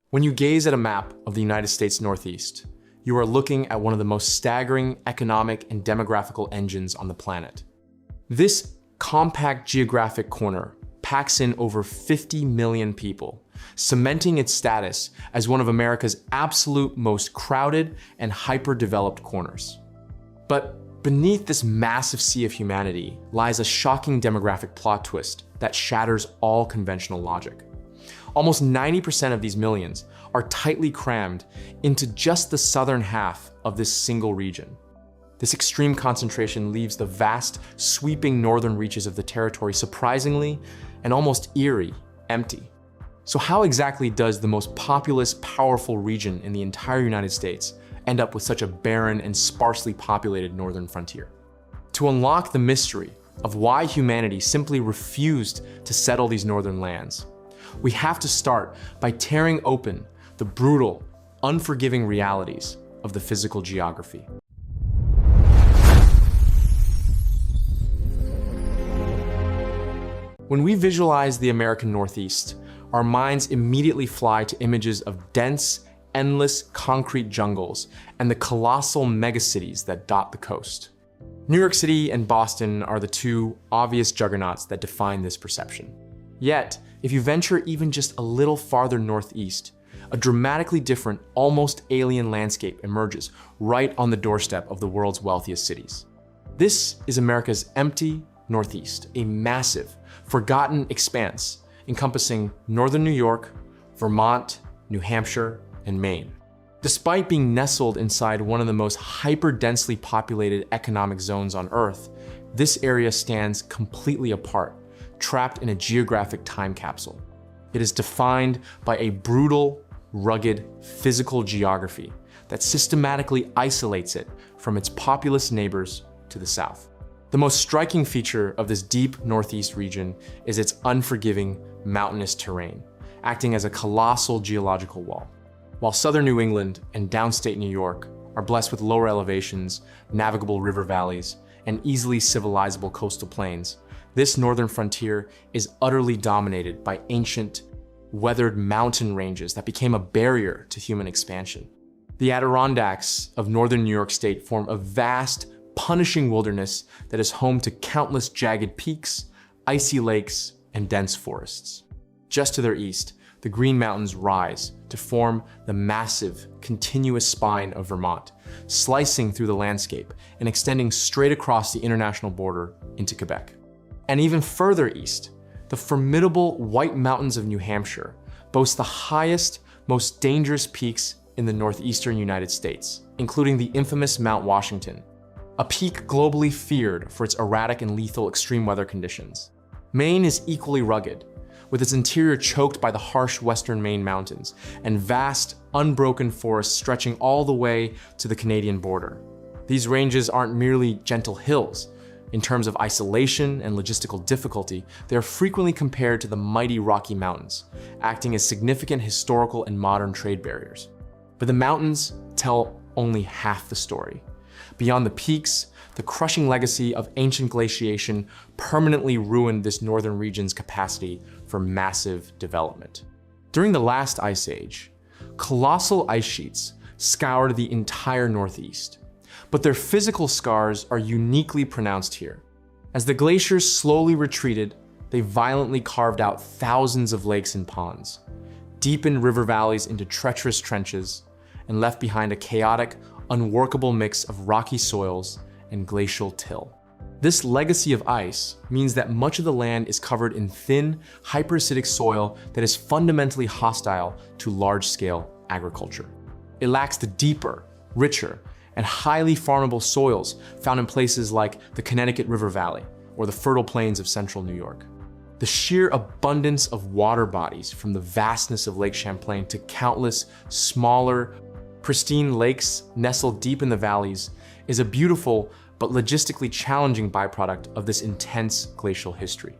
When you gaze at a map of the United States Northeast, you are looking at one of the most staggering economic and demographical engines on the planet. This compact geographic corner packs in over 50 million people, cementing its status as one of America's absolute most crowded and hyper-developed corners. But beneath this massive sea of humanity lies a shocking demographic plot twist that shatters all conventional logic. Almost 90% of these millions are tightly crammed into just the southern half of this single region. This extreme concentration leaves the vast, sweeping northern reaches of the territory surprisingly and almost eerie empty. So how exactly does the most populous, powerful region in the entire United States end up with such a barren and sparsely populated northern frontier? To unlock the mystery of why humanity simply refused to settle these northern lands, we have to start by tearing open the brutal, unforgiving realities of the physical geography. When we visualize the American Northeast, our minds immediately fly to images of dense, endless concrete jungles and the colossal megacities that dot the coast. New York City and Boston are the two obvious juggernauts that define this perception. Yet, if you venture even just a little farther northeast, a dramatically different, almost alien landscape emerges right on the doorstep of the world's wealthiest cities. This is America's empty Northeast, a massive, forgotten expanse encompassing northern New York, Vermont, New Hampshire, and Maine. Despite being nestled inside one of the most hyper-densely populated economic zones on Earth, this area stands completely apart, trapped in a geographic time capsule. It is defined by a brutal, rugged, physical geography that systematically isolates it from its populous neighbors to the south. The most striking feature of this deep Northeast region is its unforgiving, mountainous terrain, acting as a colossal geological wall. While southern New England and downstate New York are blessed with lower elevations, navigable river valleys, and easily civilizable coastal plains, this northern frontier is utterly dominated by ancient, weathered mountain ranges that became a barrier to human expansion. The Adirondacks of northern New York State form a vast, punishing wilderness that is home to countless jagged peaks, icy lakes, and dense forests. Just to their east, the Green Mountains rise to form the massive, continuous spine of Vermont, slicing through the landscape and extending straight across the international border into Quebec. And even further east, the formidable White Mountains of New Hampshire boast the highest, most dangerous peaks in the northeastern United States, including the infamous Mount Washington, a peak globally feared for its erratic and lethal extreme weather conditions. Maine is equally rugged, with its interior choked by the harsh western Maine mountains and vast, unbroken forests stretching all the way to the Canadian border. These ranges aren't merely gentle hills. In terms of isolation and logistical difficulty, they are frequently compared to the mighty Rocky Mountains, acting as significant historical and modern trade barriers. But the mountains tell only half the story. Beyond the peaks, the crushing legacy of ancient glaciation permanently ruined this northern region's capacity for massive development. During the last ice age, colossal ice sheets scoured the entire Northeast, but their physical scars are uniquely pronounced here. As the glaciers slowly retreated, they violently carved out thousands of lakes and ponds, deepened river valleys into treacherous trenches, and left behind a chaotic, unworkable mix of rocky soils and glacial till. This legacy of ice means that much of the land is covered in thin, hyperacidic soil that is fundamentally hostile to large-scale agriculture. It lacks the deeper, richer, and highly farmable soils found in places like the Connecticut River Valley or the fertile plains of central New York. The sheer abundance of water bodies, from the vastness of Lake Champlain to countless smaller, pristine lakes nestled deep in the valleys, is a beautiful but logistically challenging byproduct of this intense glacial history.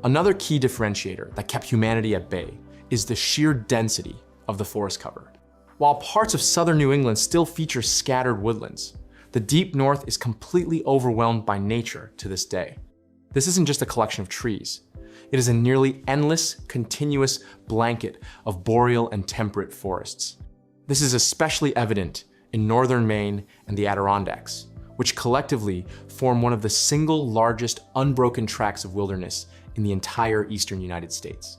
Another key differentiator that kept humanity at bay is the sheer density of the forest cover. While parts of southern New England still feature scattered woodlands, the deep north is completely overwhelmed by nature to this day. This isn't just a collection of trees. It is a nearly endless, continuous blanket of boreal and temperate forests. This is especially evident in northern Maine and the Adirondacks, which collectively form one of the single largest unbroken tracts of wilderness in the entire eastern United States.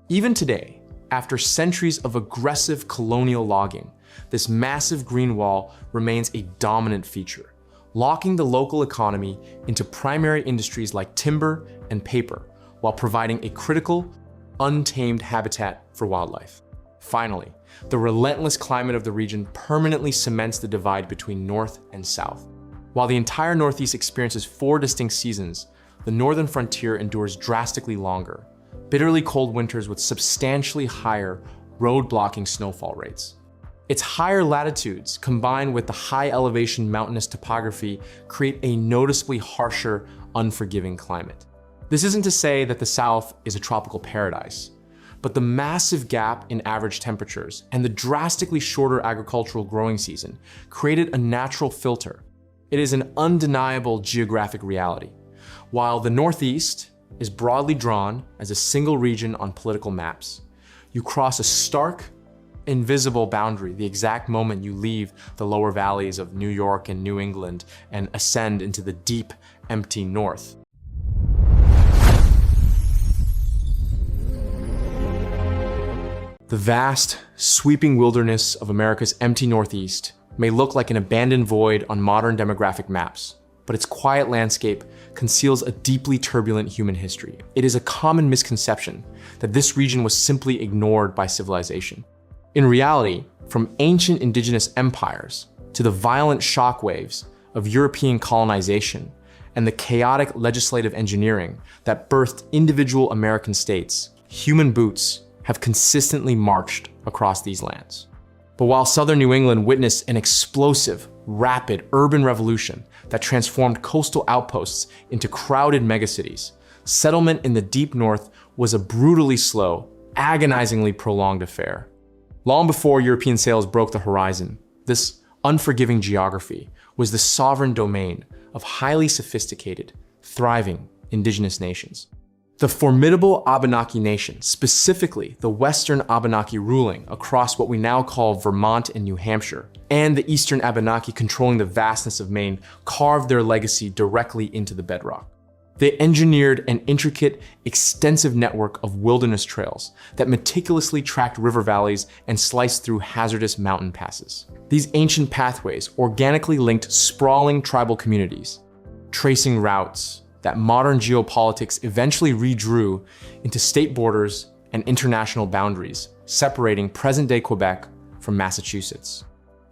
Even today, after centuries of aggressive colonial logging, this massive green wall remains a dominant feature, locking the local economy into primary industries like timber and paper, while providing a critical, untamed habitat for wildlife. Finally, the relentless climate of the region permanently cements the divide between north and south. While the entire Northeast experiences 4 distinct seasons, the northern frontier endures drastically longer, bitterly cold winters with substantially higher road-blocking snowfall rates. Its higher latitudes, combined with the high elevation mountainous topography, create a noticeably harsher, unforgiving climate. This isn't to say that the South is a tropical paradise, but the massive gap in average temperatures and the drastically shorter agricultural growing season created a natural filter. It is an undeniable geographic reality. While the Northeast is broadly drawn as a single region on political maps, you cross a stark, invisible boundary the exact moment you leave the lower valleys of New York and New England and ascend into the deep, empty north. The vast, sweeping wilderness of America's empty Northeast may look like an abandoned void on modern demographic maps, but its quiet landscape conceals a deeply turbulent human history. It is a common misconception that this region was simply ignored by civilization. In reality, from ancient indigenous empires to the violent shockwaves of European colonization and the chaotic legislative engineering that birthed individual American states, human boots have consistently marched across these lands. But while southern New England witnessed an explosive, rapid urban revolution that transformed coastal outposts into crowded megacities, settlement in the deep north was a brutally slow, agonizingly prolonged affair. Long before European sails broke the horizon, this unforgiving geography was the sovereign domain of highly sophisticated, thriving indigenous nations. The formidable Abenaki Nation, specifically the Western Abenaki ruling across what we now call Vermont and New Hampshire, and the Eastern Abenaki controlling the vastness of Maine, carved their legacy directly into the bedrock. They engineered an intricate, extensive network of wilderness trails that meticulously tracked river valleys and sliced through hazardous mountain passes. These ancient pathways organically linked sprawling tribal communities, tracing routes that modern geopolitics eventually redrew into state borders and international boundaries, separating present-day Quebec from Massachusetts.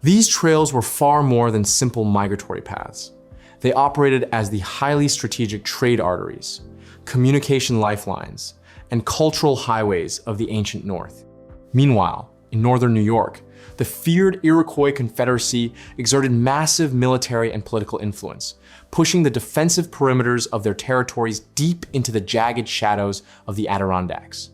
These trails were far more than simple migratory paths. They operated as the highly strategic trade arteries, communication lifelines, and cultural highways of the ancient North. Meanwhile, in northern New York, the feared Iroquois Confederacy exerted massive military and political influence, pushing the defensive perimeters of their territories deep into the jagged shadows of the Adirondacks.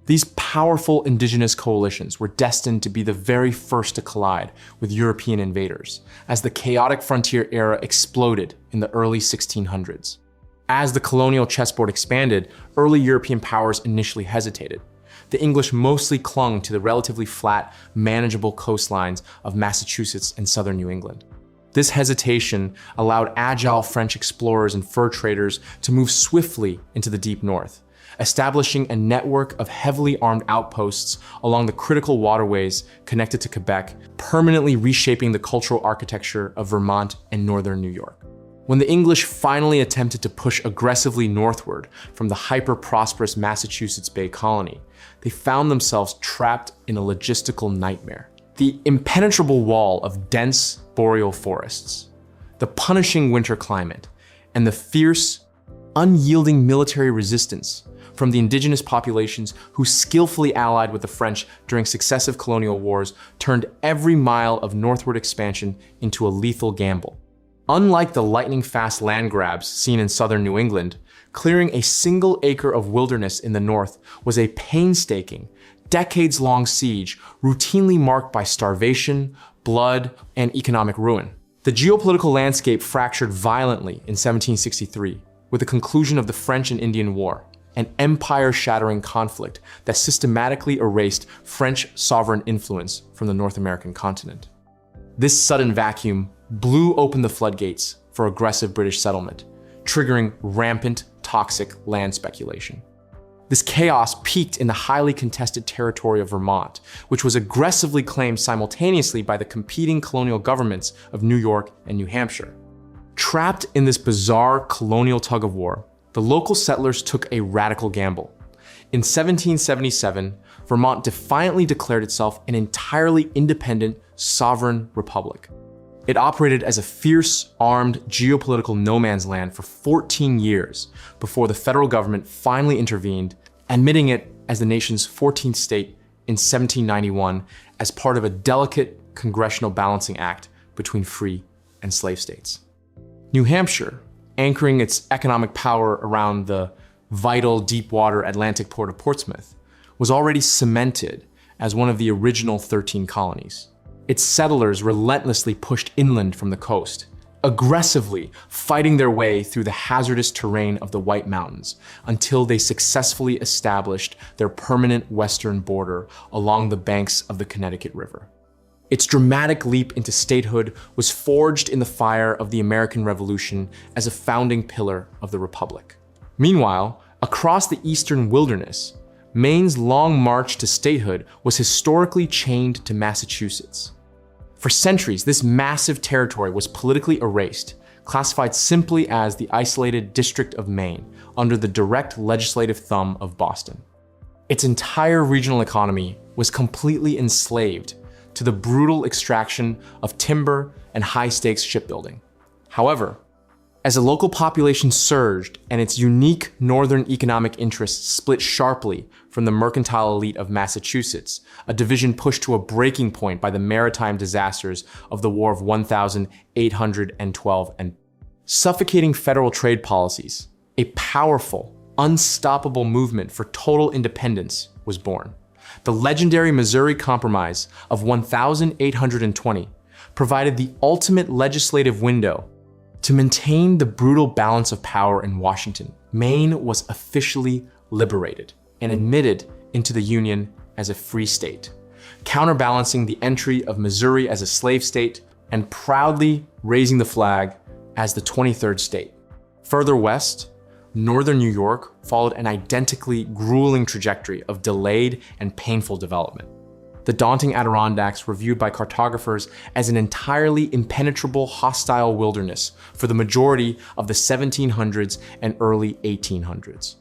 These powerful indigenous coalitions were destined to be the very first to collide with European invaders, as the chaotic frontier era exploded in the early 1600s. As the colonial chessboard expanded, early European powers initially hesitated. The English mostly clung to the relatively flat, manageable coastlines of Massachusetts and southern New England. This hesitation allowed agile French explorers and fur traders to move swiftly into the deep north, establishing a network of heavily armed outposts along the critical waterways connected to Quebec, permanently reshaping the cultural architecture of Vermont and northern New York. When the English finally attempted to push aggressively northward from the hyper-prosperous Massachusetts Bay Colony, they found themselves trapped in a logistical nightmare. The impenetrable wall of dense boreal forests, the punishing winter climate, and the fierce, unyielding military resistance from the indigenous populations who skillfully allied with the French during successive colonial wars turned every mile of northward expansion into a lethal gamble. Unlike the lightning-fast land grabs seen in southern New England, clearing a single acre of wilderness in the north was a painstaking, decades-long siege routinely marked by starvation, blood, and economic ruin. The geopolitical landscape fractured violently in 1763 with the conclusion of the French and Indian War. an empire-shattering conflict that systematically erased French sovereign influence from the North American continent. This sudden vacuum blew open the floodgates for aggressive British settlement, triggering rampant, toxic land speculation. This chaos peaked in the highly contested territory of Vermont, which was aggressively claimed simultaneously by the competing colonial governments of New York and New Hampshire. Trapped in this bizarre colonial tug-of-war, the local settlers took a radical gamble. In 1777, Vermont defiantly declared itself an entirely independent, sovereign republic. It operated as a fierce, armed, geopolitical no-man's land for 14 years before the federal government finally intervened, admitting it as the nation's 14th state in 1791 as part of a delicate congressional balancing act between free and slave states. New Hampshire, anchoring its economic power around the vital deep-water Atlantic port of Portsmouth, was already cemented as one of the original 13 colonies. Its settlers relentlessly pushed inland from the coast, aggressively fighting their way through the hazardous terrain of the White Mountains until they successfully established their permanent western border along the banks of the Connecticut River. Its dramatic leap into statehood was forged in the fire of the American Revolution as a founding pillar of the Republic. Meanwhile, across the eastern wilderness, Maine's long march to statehood was historically chained to Massachusetts. For centuries, this massive territory was politically erased, classified simply as the isolated District of Maine, under the direct legislative thumb of Boston. Its entire regional economy was completely enslaved to the brutal extraction of timber and high-stakes shipbuilding. However, as the local population surged and its unique northern economic interests split sharply from the mercantile elite of Massachusetts, a division pushed to a breaking point by the maritime disasters of the War of 1812 and suffocating federal trade policies, a powerful, unstoppable movement for total independence was born. The legendary Missouri Compromise of 1820 provided the ultimate legislative window to maintain the brutal balance of power in Washington. Maine was officially liberated and admitted into the Union as a free state, counterbalancing the entry of Missouri as a slave state and proudly raising the flag as the 23rd state. Further west, northern New York followed an identically grueling trajectory of delayed and painful development. The daunting Adirondacks were viewed by cartographers as an entirely impenetrable hostile wilderness for the majority of the 1700s and early 1800s.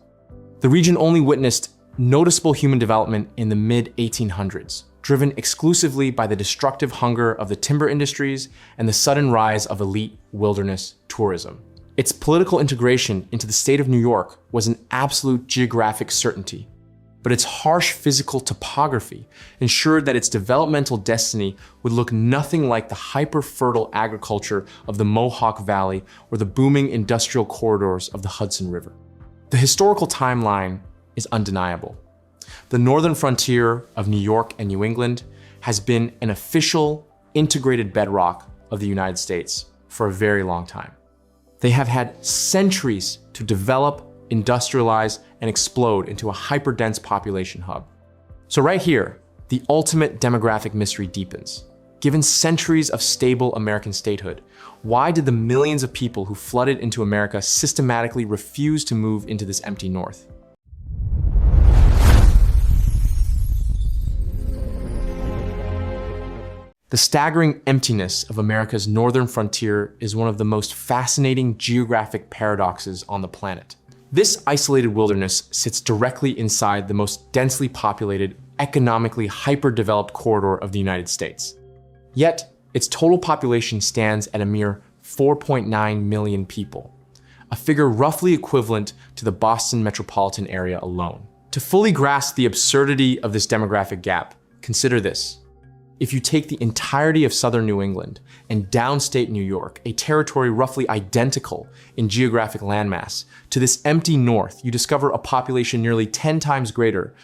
The region only witnessed noticeable human development in the mid-1800s, driven exclusively by the destructive hunger of the timber industries and the sudden rise of elite wilderness tourism. Its political integration into the state of New York was an absolute geographic certainty, but its harsh physical topography ensured that its developmental destiny would look nothing like the hyper-fertile agriculture of the Mohawk Valley or the booming industrial corridors of the Hudson River. The historical timeline is undeniable. The northern frontier of New York and New England has been an official, integrated bedrock of the United States for a very long time. They have had centuries to develop, industrialize, and explode into a hyper-dense population hub. So right here, the ultimate demographic mystery deepens. Given centuries of stable American statehood, why did the millions of people who flooded into America systematically refuse to move into this empty north? The staggering emptiness of America's northern frontier is one of the most fascinating geographic paradoxes on the planet. This isolated wilderness sits directly inside the most densely populated, economically hyper-developed corridor of the United States. Yet, its total population stands at a mere 4.9 million people, a figure roughly equivalent to the Boston metropolitan area alone. To fully grasp the absurdity of this demographic gap, consider this. If you take the entirety of southern New England and downstate New York, a territory roughly identical in geographic landmass, to this empty north, you discover a population nearly 10 times greater,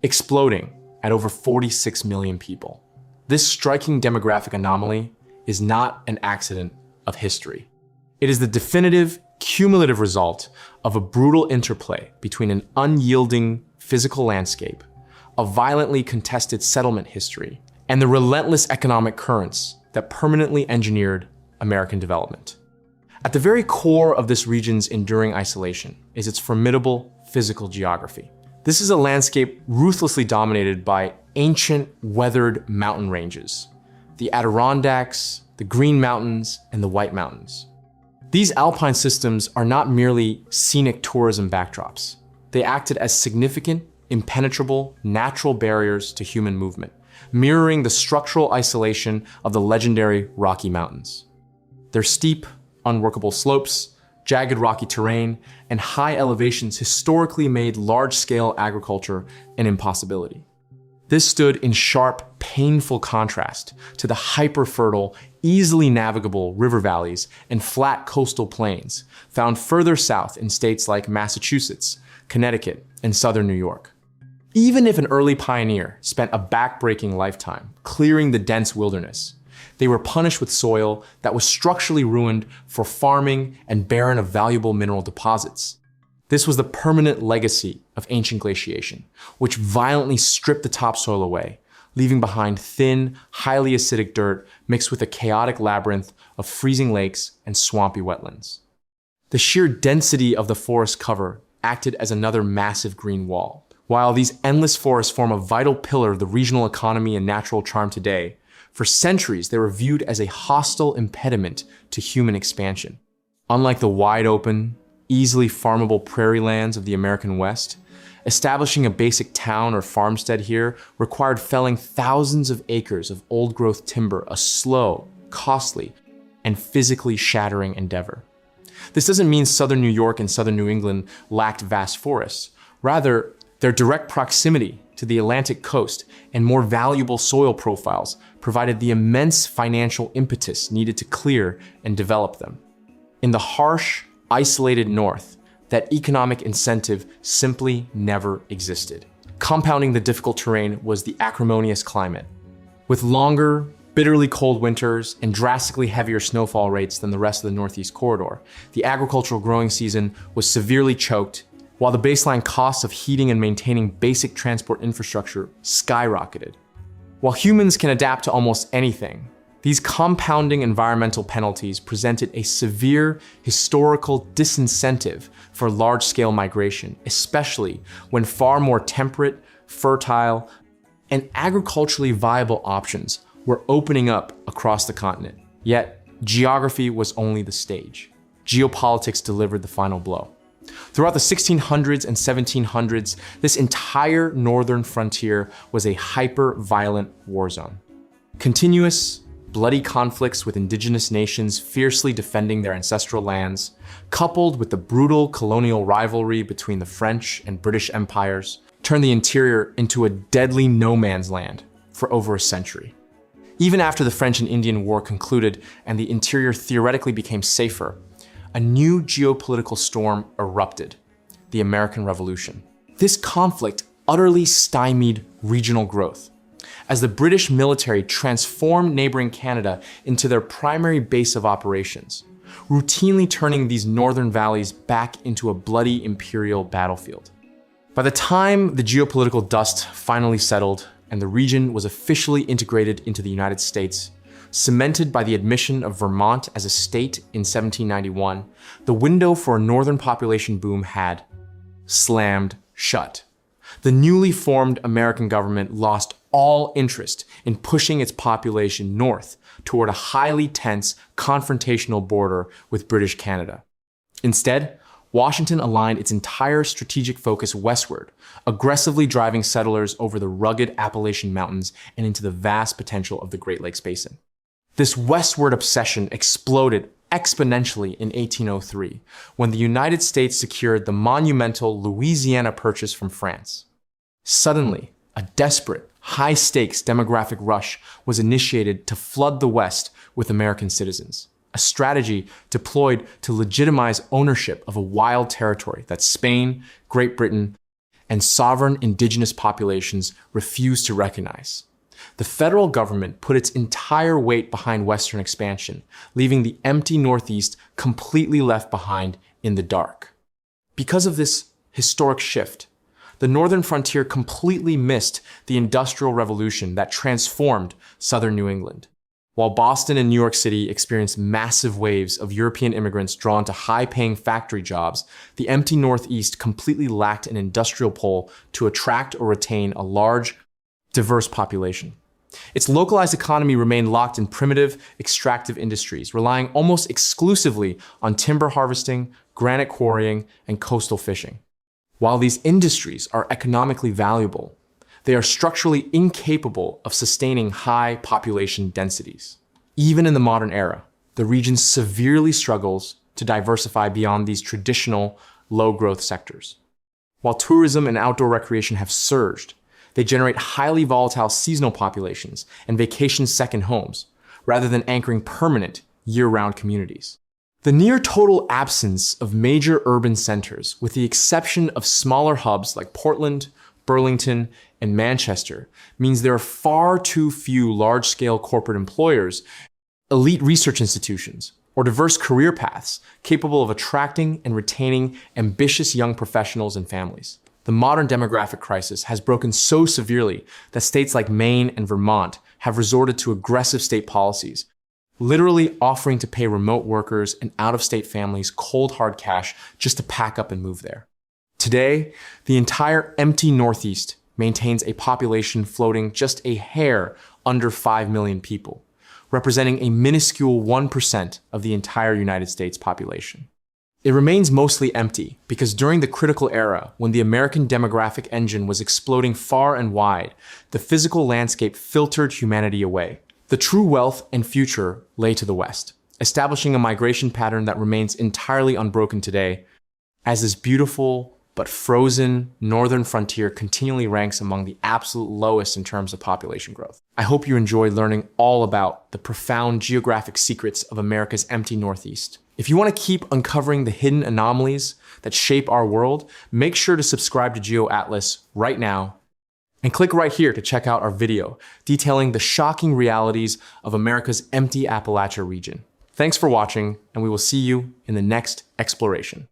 exploding at over 46 million people. This striking demographic anomaly is not an accident of history. It is the definitive, cumulative result of a brutal interplay between an unyielding physical landscape, a violently contested settlement history, and the relentless economic currents that permanently engineered American development. At the very core of this region's enduring isolation is its formidable physical geography. This is a landscape ruthlessly dominated by ancient, weathered mountain ranges, the Adirondacks, the Green Mountains, and the White Mountains. These alpine systems are not merely scenic tourism backdrops. They acted as significant, impenetrable, natural barriers to human movement, mirroring the structural isolation of the legendary Rocky Mountains. Their steep, unworkable slopes, jagged rocky terrain, and high elevations historically made large-scale agriculture an impossibility. This stood in sharp, painful contrast to the hyper-fertile, easily navigable river valleys and flat coastal plains found further south in states like Massachusetts, Connecticut, and southern New York. Even if an early pioneer spent a backbreaking lifetime clearing the dense wilderness, they were punished with soil that was structurally ruined for farming and barren of valuable mineral deposits. This was the permanent legacy of ancient glaciation, which violently stripped the topsoil away, leaving behind thin, highly acidic dirt mixed with a chaotic labyrinth of freezing lakes and swampy wetlands. The sheer density of the forest cover acted as another massive green wall. While these endless forests form a vital pillar of the regional economy and natural charm today, for centuries they were viewed as a hostile impediment to human expansion. Unlike the wide-open, easily farmable prairie lands of the American West, establishing a basic town or farmstead here required felling thousands of acres of old-growth timber, a slow, costly, and physically shattering endeavor. This doesn't mean southern New York and southern New England lacked vast forests. Rather, their direct proximity to the Atlantic coast and more valuable soil profiles provided the immense financial impetus needed to clear and develop them. In the harsh, isolated North, that economic incentive simply never existed. Compounding the difficult terrain was the acrimonious climate. With longer, bitterly cold winters and drastically heavier snowfall rates than the rest of the Northeast corridor, the agricultural growing season was severely choked, while the baseline costs of heating and maintaining basic transport infrastructure skyrocketed. While humans can adapt to almost anything, these compounding environmental penalties presented a severe historical disincentive for large-scale migration, especially when far more temperate, fertile, and agriculturally viable options were opening up across the continent. Yet, geography was only the stage. Geopolitics delivered the final blow. Throughout the 1600s and 1700s, this entire northern frontier was a hyper-violent war zone. Continuous, bloody conflicts with indigenous nations fiercely defending their ancestral lands, coupled with the brutal colonial rivalry between the French and British empires, turned the interior into a deadly no-man's land for over a century. Even after the French and Indian War concluded and the interior theoretically became safer, a new geopolitical storm erupted: the American Revolution. This conflict utterly stymied regional growth, as the British military transformed neighboring Canada into their primary base of operations, routinely turning these northern valleys back into a bloody imperial battlefield. By the time the geopolitical dust finally settled and the region was officially integrated into the United States, cemented by the admission of Vermont as a state in 1791, the window for a northern population boom had slammed shut. The newly formed American government lost all interest in pushing its population north toward a highly tense, confrontational border with British Canada. Instead, Washington aligned its entire strategic focus westward, aggressively driving settlers over the rugged Appalachian Mountains and into the vast potential of the Great Lakes Basin. This westward obsession exploded exponentially in 1803, when the United States secured the monumental Louisiana Purchase from France. Suddenly, a desperate, high-stakes demographic rush was initiated to flood the West with American citizens, a strategy deployed to legitimize ownership of a wild territory that Spain, Great Britain, and sovereign indigenous populations refused to recognize. The federal government put its entire weight behind Western expansion, leaving the empty Northeast completely left behind in the dark. Because of this historic shift, the northern frontier completely missed the Industrial Revolution that transformed southern New England. While Boston and New York City experienced massive waves of European immigrants drawn to high-paying factory jobs, the empty Northeast completely lacked an industrial pole to attract or retain a large, diverse population. Its localized economy remained locked in primitive, extractive industries, relying almost exclusively on timber harvesting, granite quarrying, and coastal fishing. While these industries are economically valuable, they are structurally incapable of sustaining high population densities. Even in the modern era, the region severely struggles to diversify beyond these traditional low-growth sectors. While tourism and outdoor recreation have surged, they generate highly volatile seasonal populations and vacation second homes, rather than anchoring permanent, year-round communities. The near-total absence of major urban centers, with the exception of smaller hubs like Portland, Burlington, and Manchester, means there are far too few large-scale corporate employers, elite research institutions, or diverse career paths capable of attracting and retaining ambitious young professionals and families. The modern demographic crisis has broken so severely that states like Maine and Vermont have resorted to aggressive state policies, literally offering to pay remote workers and out-of-state families cold hard cash just to pack up and move there. Today, the entire empty Northeast maintains a population floating just a hair under 5 million people, representing a minuscule 1% of the entire United States population. It remains mostly empty because during the critical era, when the American demographic engine was exploding far and wide, the physical landscape filtered humanity away. The true wealth and future lay to the west, establishing a migration pattern that remains entirely unbroken today, as this beautiful but frozen northern frontier continually ranks among the absolute lowest in terms of population growth. I hope you enjoyed learning all about the profound geographic secrets of America's empty Northeast. If you want to keep uncovering the hidden anomalies that shape our world, make sure to subscribe to GeoAtlas right now and click right here to check out our video detailing the shocking realities of America's empty Appalachia region. Thanks for watching, and we will see you in the next exploration.